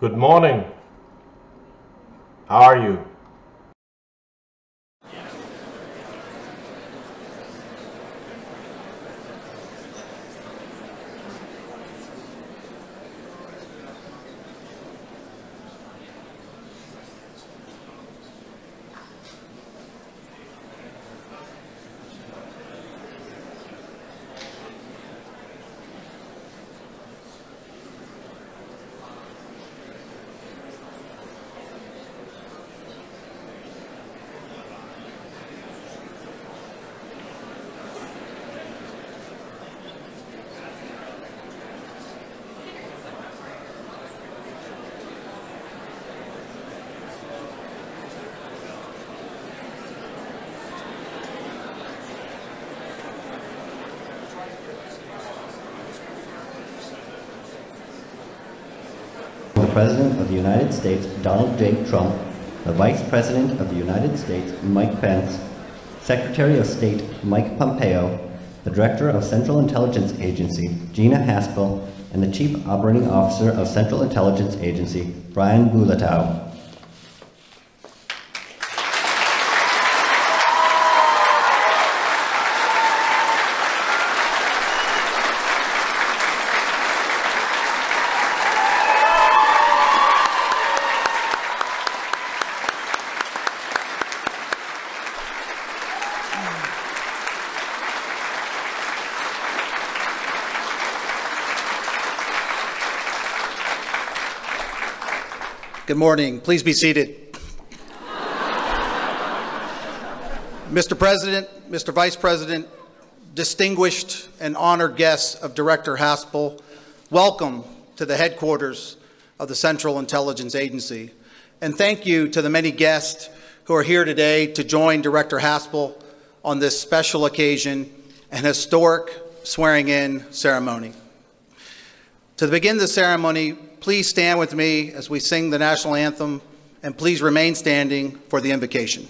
Good morning. How are you? The President of the United States, Donald J. Trump, the Vice President of the United States, Mike Pence, Secretary of State, Mike Pompeo, the Director of Central Intelligence Agency, Gina Haspel, and the Chief Operating Officer of Central Intelligence Agency, Brian Bulatow. Good morning. Please be seated. Mr. President, Mr. Vice President, distinguished and honored guests of Director Haspel, welcome to the headquarters of the Central Intelligence Agency. And thank you to the many guests who are here today to join Director Haspel on this special occasion and historic swearing-in ceremony. To begin the ceremony, please stand with me as we sing the national anthem, and please remain standing for the invocation.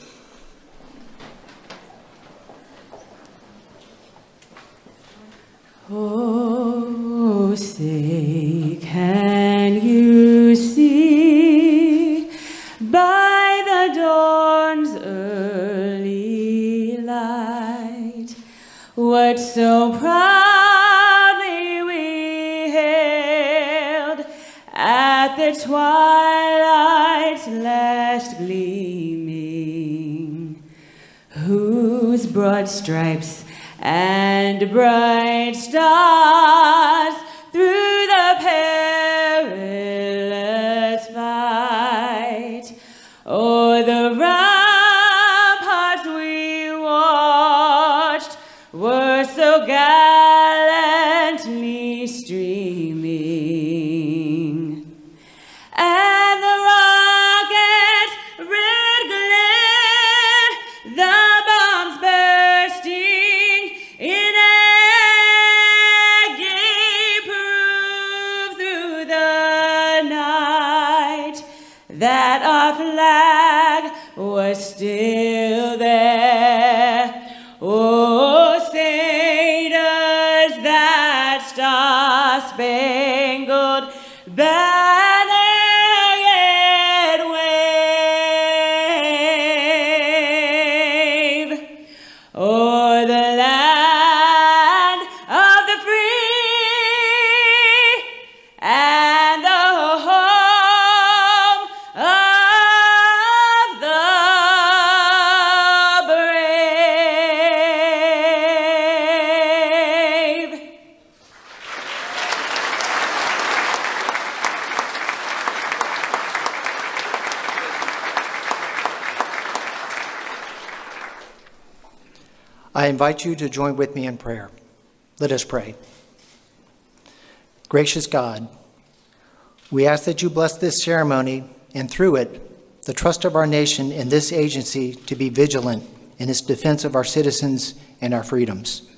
Oh, say, can you see by the dawn's early light what so proudly we hailed at the twilight's last gleaming, whose broad stripes and bright stars through the perilous fight o'er the ramparts we watched were so gallantly streaming. And the rocket's red glare, the bombs bursting in air, gave proof through the night that our flag was still there. Oh, say does that star-spangled banner yet wave o'er the land of the free and the home of the brave. I invite you to join with me in prayer. Let us pray. Gracious God, we ask that you bless this ceremony and through it, the trust of our nation in this agency to be vigilant in its defense of our citizens and our freedoms.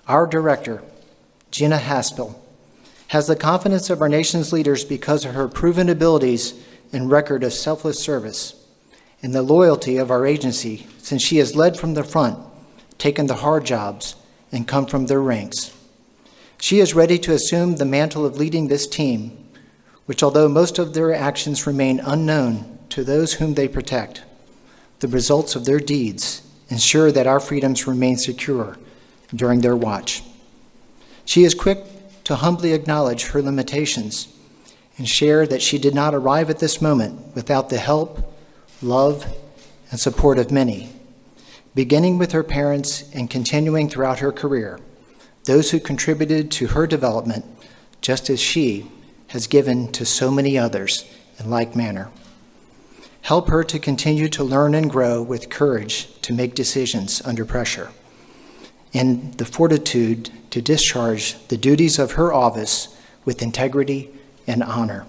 Our director, Gina Haspel, has the confidence of our nation's leaders because of her proven abilities and record of selfless service, and the loyalty of our agency since she has led from the front, taken the hard jobs, and come from their ranks. She is ready to assume the mantle of leading this team which, although most of their actions remain unknown to those whom they protect, the results of their deeds ensure that our freedoms remain secure during their watch. She is quick to humbly acknowledge her limitations and share that she did not arrive at this moment without the help, love, and support of many, beginning with her parents and continuing throughout her career, those who contributed to her development just as she has given to so many others in like manner. Help her to continue to learn and grow with courage to make decisions under pressure and the fortitude to discharge the duties of her office with integrity and honor.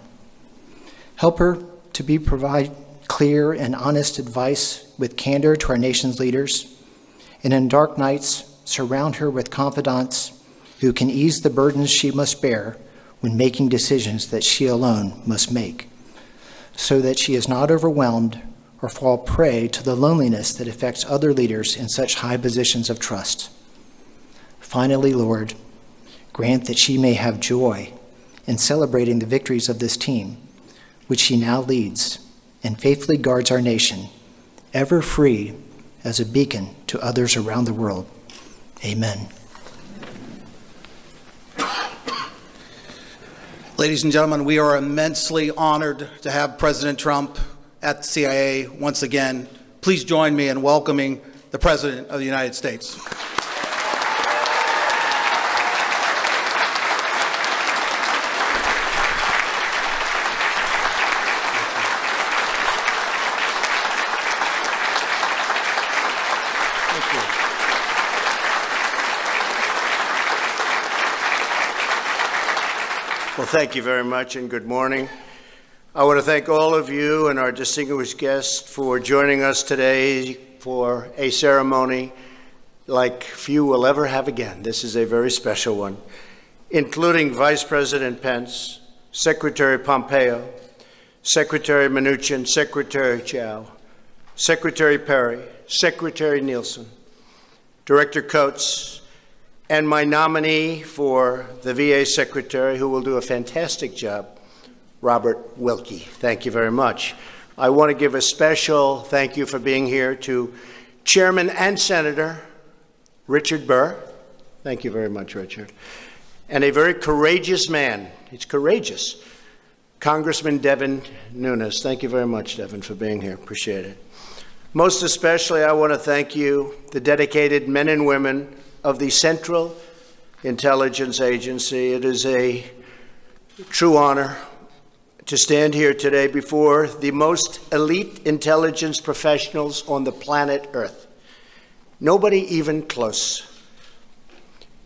Help her to provide clear and honest advice with candor to our nation's leaders, and in dark nights, surround her with confidants who can ease the burdens she must bear when making decisions that she alone must make, so that she is not overwhelmed or fall prey to the loneliness that affects other leaders in such high positions of trust. Finally, Lord, grant that she may have joy in celebrating the victories of this team, which she now leads and faithfully guards our nation, ever free as a beacon to others around the world. Amen. Ladies and gentlemen, we are immensely honored to have President Trump at the CIA once again. Please join me in welcoming the President of the United States. Well, thank you very much and good morning. I want to thank all of you and our distinguished guests for joining us today for a ceremony like few will ever have again. This is a very special one, including Vice President Pence, Secretary Pompeo, Secretary Mnuchin, Secretary Chao, Secretary Perry, Secretary Nielsen, Director Coates, and my nominee for the VA Secretary, who will do a fantastic job, Robert Wilkie. Thank you very much. I want to give a special thank you for being here to Chairman and Senator Richard Burr. Thank you very much, Richard. And a very courageous man, he's courageous, Congressman Devin Nunes. Thank you very much, Devin, for being here. Appreciate it. Most especially, I want to thank you, the dedicated men and women of the Central Intelligence Agency. It is a true honor to stand here today before the most elite intelligence professionals on the planet Earth. Nobody even close.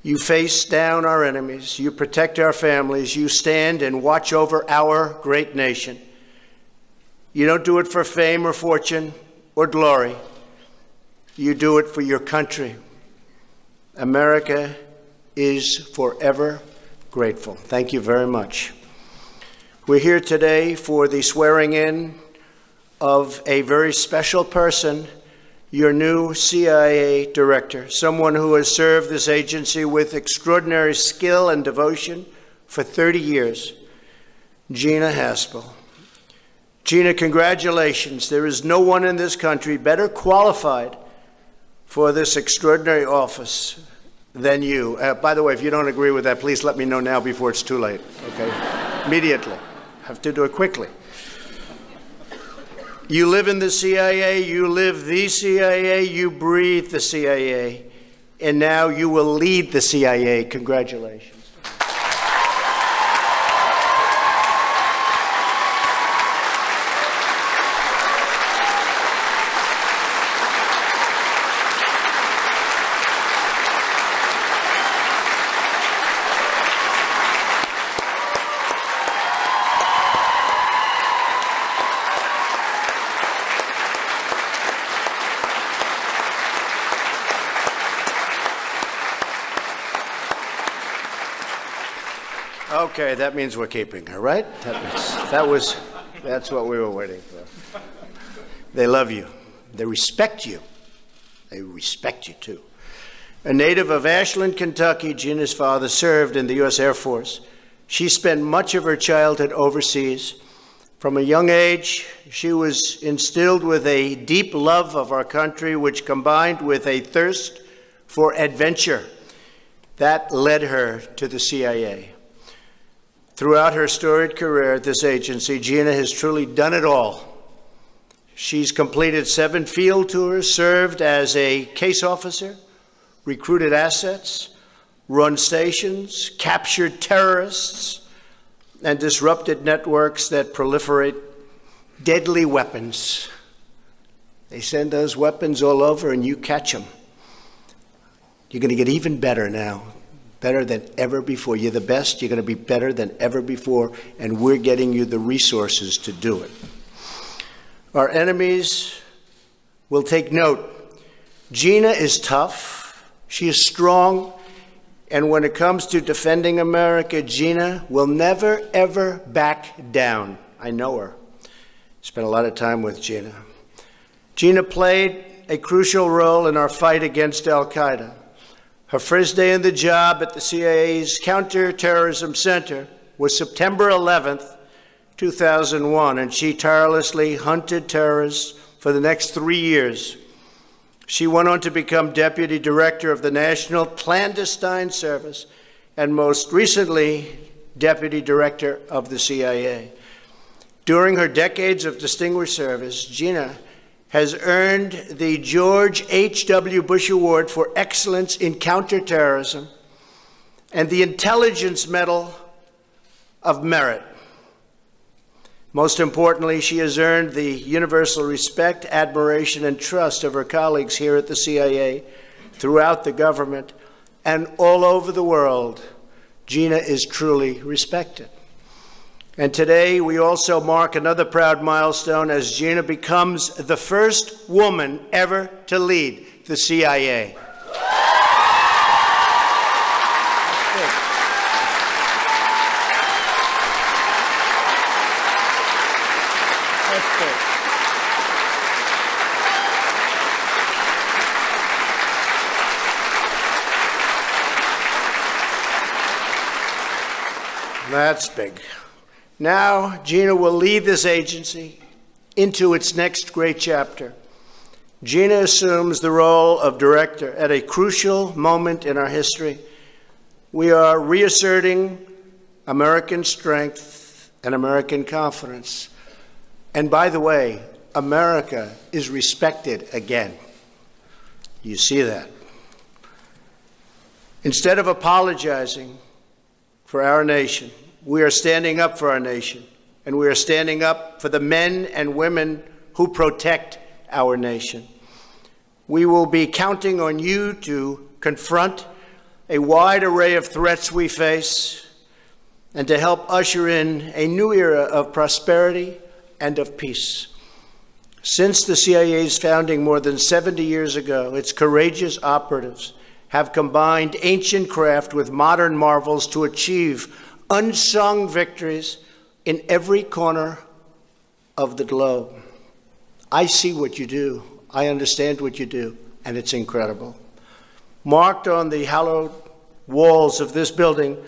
You face down our enemies, you protect our families, you stand and watch over our great nation. You don't do it for fame or fortune or glory. You do it for your country. America is forever grateful. Thank you very much. We're here today for the swearing in of a very special person, your new CIA director, someone who has served this agency with extraordinary skill and devotion for 30 years, Gina Haspel. Gina, congratulations. There is no one in this country better qualified for this extraordinary office than you. By the way, if you don't agree with that, please let me know now before it's too late, okay? Immediately. Have to do it quickly. You live in the CIA, you live the CIA, you breathe the CIA, and now you will lead the CIA. Congratulations. Okay, that means we're keeping her, right? That's what we were waiting for. They love you. They respect you. They respect you, too. A native of Ashland, Kentucky, Gina's father served in the U.S. Air Force She spent much of her childhood overseas. From a young age, she was instilled with a deep love of our country, which combined with a thirst for adventure that led her to the CIA. Throughout her storied career at this agency, Gina has truly done it all. She's completed 7 field tours, served as a case officer, recruited assets, run stations, captured terrorists, and disrupted networks that proliferate deadly weapons. They send those weapons all over and you catch them. You're going to get even better now, better than ever before. You're the best, you're going to be better than ever before, and we're getting you the resources to do it. Our enemies will take note. Gina is tough, she is strong, and when it comes to defending America, Gina will never, ever back down. I know her. Spent a lot of time with Gina. Gina played a crucial role in our fight against al-Qaeda. Her first day on the job at the CIA's Counterterrorism Center was September 11th, 2001, and she tirelessly hunted terrorists for the next 3 years. She went on to become Deputy Director of the National Clandestine Service and most recently, Deputy Director of the CIA. During her decades of distinguished service, Gina has earned the George H.W. Bush Award for Excellence in Counterterrorism and the Intelligence Medal of Merit. Most importantly, she has earned the universal respect, admiration, and trust of her colleagues here at the CIA, throughout the government, and all over the world. Gina is truly respected. And today, we also mark another proud milestone as Gina becomes the first woman ever to lead the CIA. That's big. Now, Gina will lead this agency into its next great chapter. Gina assumes the role of director at a crucial moment in our history. We are reasserting American strength and American confidence. And by the way, America is respected again. You see that. Instead of apologizing for our nation, we are standing up for our nation, and we are standing up for the men and women who protect our nation. We will be counting on you to confront a wide array of threats we face and to help usher in a new era of prosperity and of peace. Since the CIA's founding more than 70 years ago, its courageous operatives have combined ancient craft with modern marvels to achieve unsung victories in every corner of the globe. I see what you do. I understand what you do, and it's incredible. Marked on the hallowed walls of this building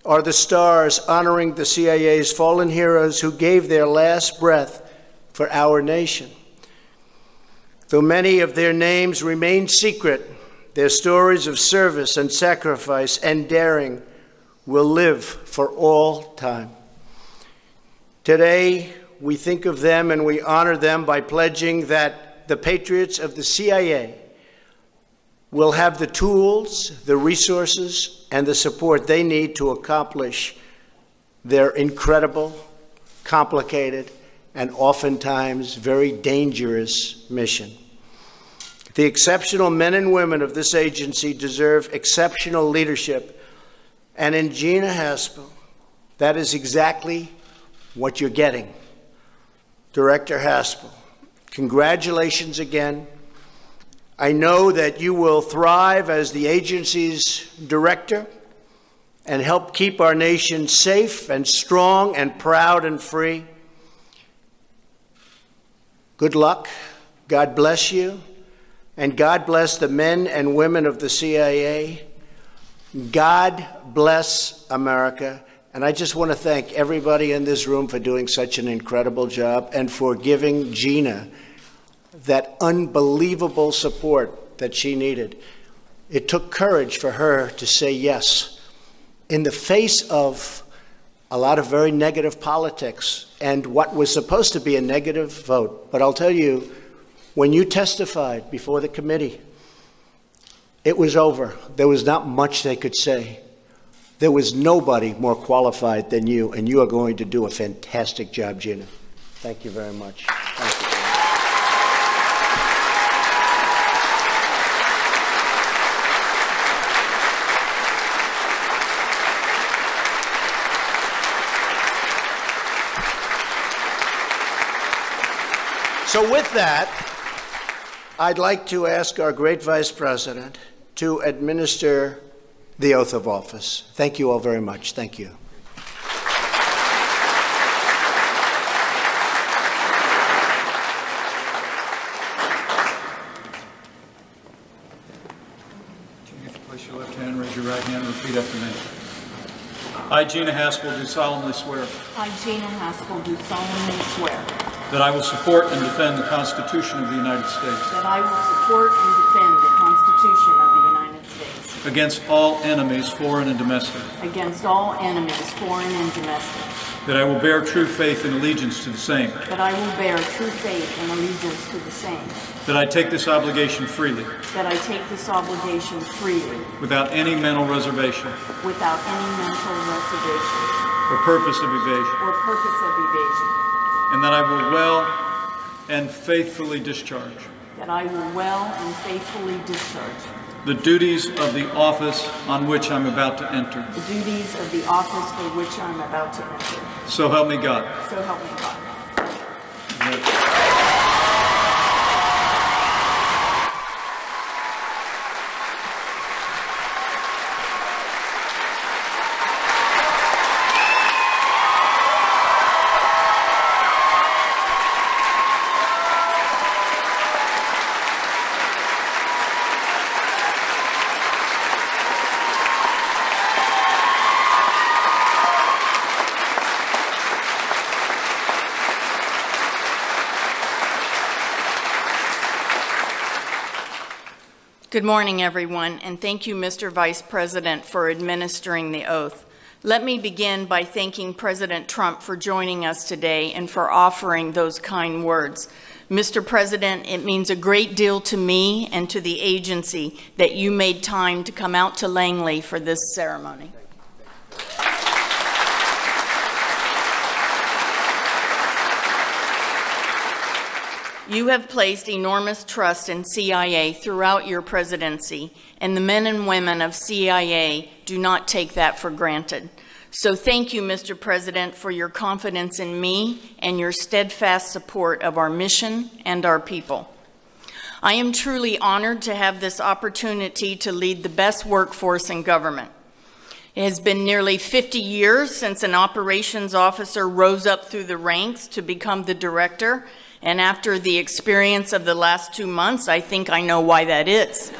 are the stars honoring the CIA's fallen heroes who gave their last breath for our nation. Though many of their names remain secret, their stories of service and sacrifice and daring will live for all time. Today, we think of them and we honor them by pledging that the patriots of the CIA will have the tools, the resources, and the support they need to accomplish their incredible, complicated, and oftentimes very dangerous mission. The exceptional men and women of this agency deserve exceptional leadership. And in Gina Haspel, that is exactly what you're getting. Director Haspel, congratulations again. I know that you will thrive as the agency's director and help keep our nation safe and strong and proud and free. Good luck. God bless you. And God bless the men and women of the CIA. God bless America, And I just want to thank everybody in this room for doing such an incredible job and for giving Gina that unbelievable support that she needed. It took courage for her to say yes in the face of a lot of very negative politics and what was supposed to be a negative vote. But I'll tell you, when you testified before the committee, it was over. There was not much they could say. There was nobody more qualified than you, and you are going to do a fantastic job, Gina. Thank you very much. Thank you. So with that, I'd like to ask our great Vice President to administer the oath of office. Thank you all very much. Thank you. If you place your left hand, raise your right hand, and repeat after me. I, Gina Haspel, do solemnly swear I, Gina Haspel, do solemnly swear that I will support and defend the Constitution of the United States that I will support and defend the Constitution of the United States against all enemies, foreign and domestic, against all enemies, foreign and domestic, that I will bear true faith and allegiance to the same, that I will bear true faith and allegiance to the same, that I take this obligation freely, that I take this obligation freely, without any mental reservation without any mental reservation or purpose of evasion, or purpose of evasion, and that I will well and faithfully discharge that I will well and faithfully discharge the duties of the office on which I'm about to enter. the duties of the office for which I'm about to enter. So help me God. So help me God. Good morning, everyone, and thank you, Mr. Vice President, for administering the oath. Let me begin by thanking President Trump for joining us today and for offering those kind words. Mr. President, it means a great deal to me and to the agency that you made time to come out to Langley for this ceremony. You have placed enormous trust in CIA throughout your presidency, and the men and women of CIA do not take that for granted. So thank you, Mr. President, for your confidence in me and your steadfast support of our mission and our people. I am truly honored to have this opportunity to lead the best workforce in government. It has been nearly 50 years since an operations officer rose up through the ranks to become the director. And after the experience of the last 2 months, I think I know why that is.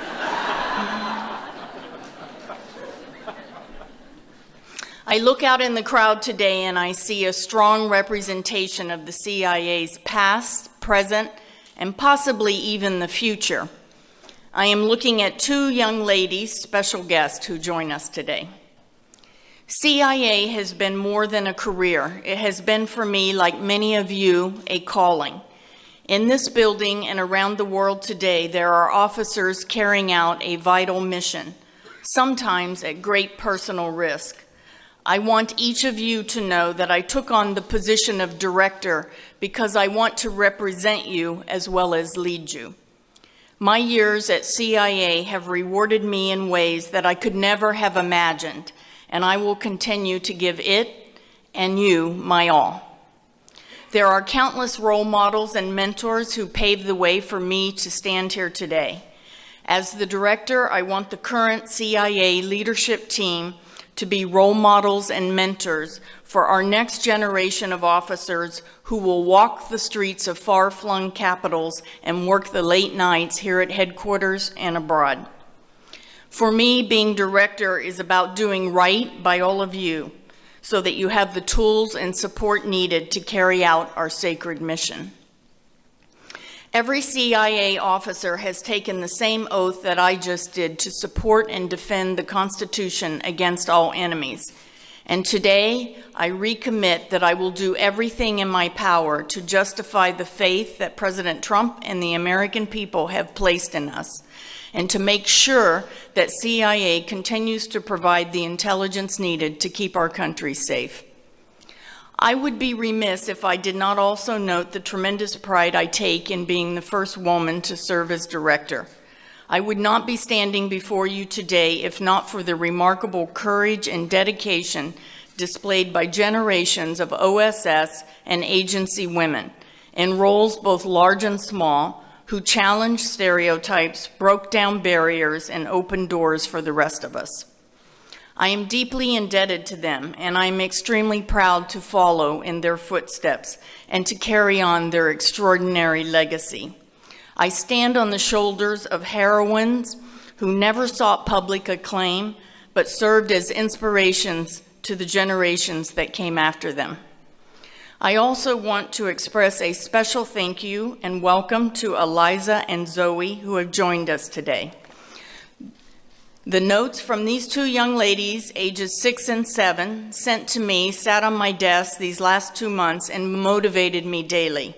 I look out in the crowd today and I see a strong representation of the CIA's past, present, and possibly even the future. I am looking at two young ladies, special guests, who join us today. CIA has been more than a career. It has been for me, like many of you, a calling. In this building and around the world today, there are officers carrying out a vital mission, sometimes at great personal risk. I want each of you to know that I took on the position of director because I want to represent you as well as lead you. My years at CIA have rewarded me in ways that I could never have imagined, and I will continue to give it and you my all. There are countless role models and mentors who paved the way for me to stand here today. As the director, I want the current CIA leadership team to be role models and mentors for our next generation of officers who will walk the streets of far-flung capitals and work the late nights here at headquarters and abroad. For me, being director is about doing right by all of you. so that you have the tools and support needed to carry out our sacred mission. Every CIA officer has taken the same oath that I just did to support and defend the Constitution against all enemies. And today, I recommit that I will do everything in my power to justify the faith that President Trump and the American people have placed in us, and to make sure that CIA continues to provide the intelligence needed to keep our country safe. I would be remiss if I did not also note the tremendous pride I take in being the first woman to serve as director. I would not be standing before you today if not for the remarkable courage and dedication displayed by generations of OSS and agency women in roles both large and small, who challenged stereotypes, broke down barriers, and opened doors for the rest of us. I am deeply indebted to them, and I am extremely proud to follow in their footsteps and to carry on their extraordinary legacy. I stand on the shoulders of heroines who never sought public acclaim, but served as inspirations to the generations that came after them. I also want to express a special thank you and welcome to Eliza and Zoe, who have joined us today. The notes from these two young ladies, ages 6 and 7, sent to me, sat on my desk these last 2 months and motivated me daily.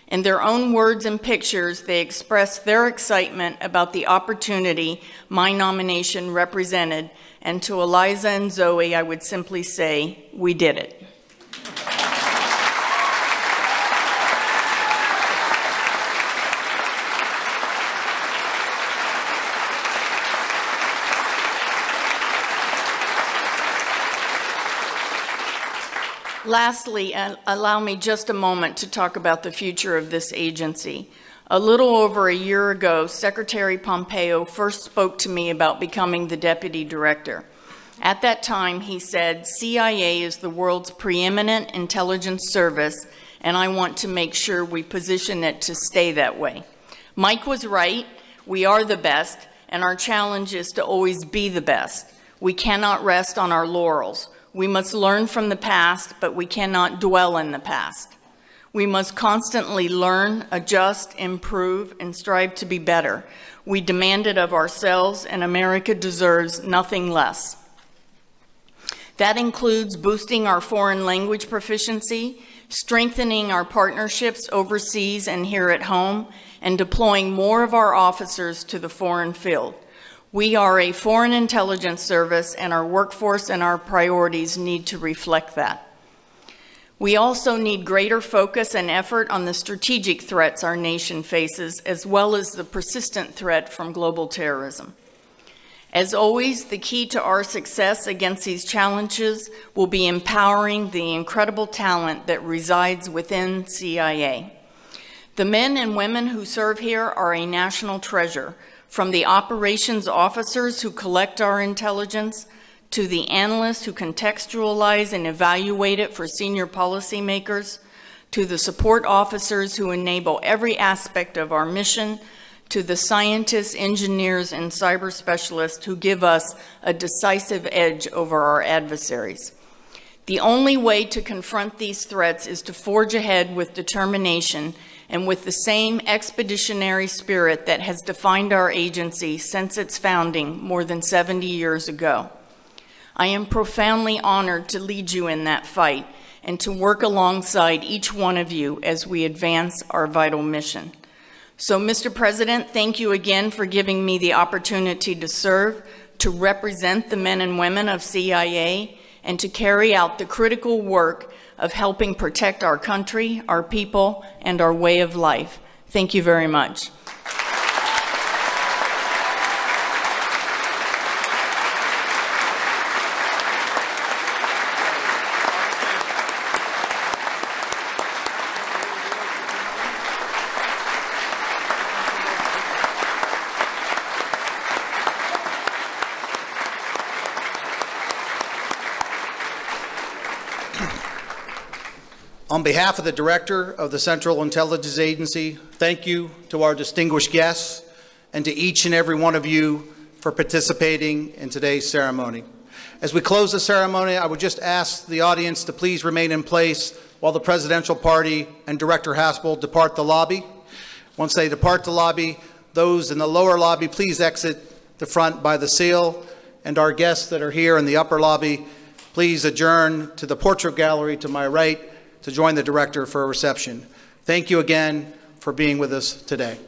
In their own words and pictures, they expressed their excitement about the opportunity my nomination represented, and to Eliza and Zoe, I would simply say, we did it. Lastly, allow me just a moment to talk about the future of this agency. A little over a year ago, Secretary Pompeo first spoke to me about becoming the deputy director. At that time, he said, CIA is the world's preeminent intelligence service, and I want to make sure we position it to stay that way. Mike was right. We are the best, and our challenge is to always be the best. We cannot rest on our laurels. We must learn from the past, but we cannot dwell in the past. We must constantly learn, adjust, improve, and strive to be better. We demand it of ourselves, and America deserves nothing less. That includes boosting our foreign language proficiency, strengthening our partnerships overseas and here at home, and deploying more of our officers to the foreign field. We are a foreign intelligence service, and our workforce and our priorities need to reflect that. We also need greater focus and effort on the strategic threats our nation faces, as well as the persistent threat from global terrorism. As always, the key to our success against these challenges will be empowering the incredible talent that resides within CIA. The men and women who serve here are a national treasure, from the operations officers who collect our intelligence, to the analysts who contextualize and evaluate it for senior policymakers, to the support officers who enable every aspect of our mission, to the scientists, engineers, and cyber specialists who give us a decisive edge over our adversaries. The only way to confront these threats is to forge ahead with determination and with the same expeditionary spirit that has defined our agency since its founding more than 70 years ago. I am profoundly honored to lead you in that fight and to work alongside each one of you as we advance our vital mission. So, Mr. President, thank you again for giving me the opportunity to serve, to represent the men and women of CIA, and to carry out the critical work of helping protect our country, our people, and our way of life. Thank you very much. On behalf of the Director of the Central Intelligence Agency, thank you to our distinguished guests and to each and every one of you for participating in today's ceremony. As we close the ceremony, I would just ask the audience to please remain in place while the presidential party and Director Haspel depart the lobby. Once they depart the lobby, those in the lower lobby, please exit the front by the seal, and our guests that are here in the upper lobby, please adjourn to the portrait gallery to my right to join the director for a reception. Thank you again for being with us today.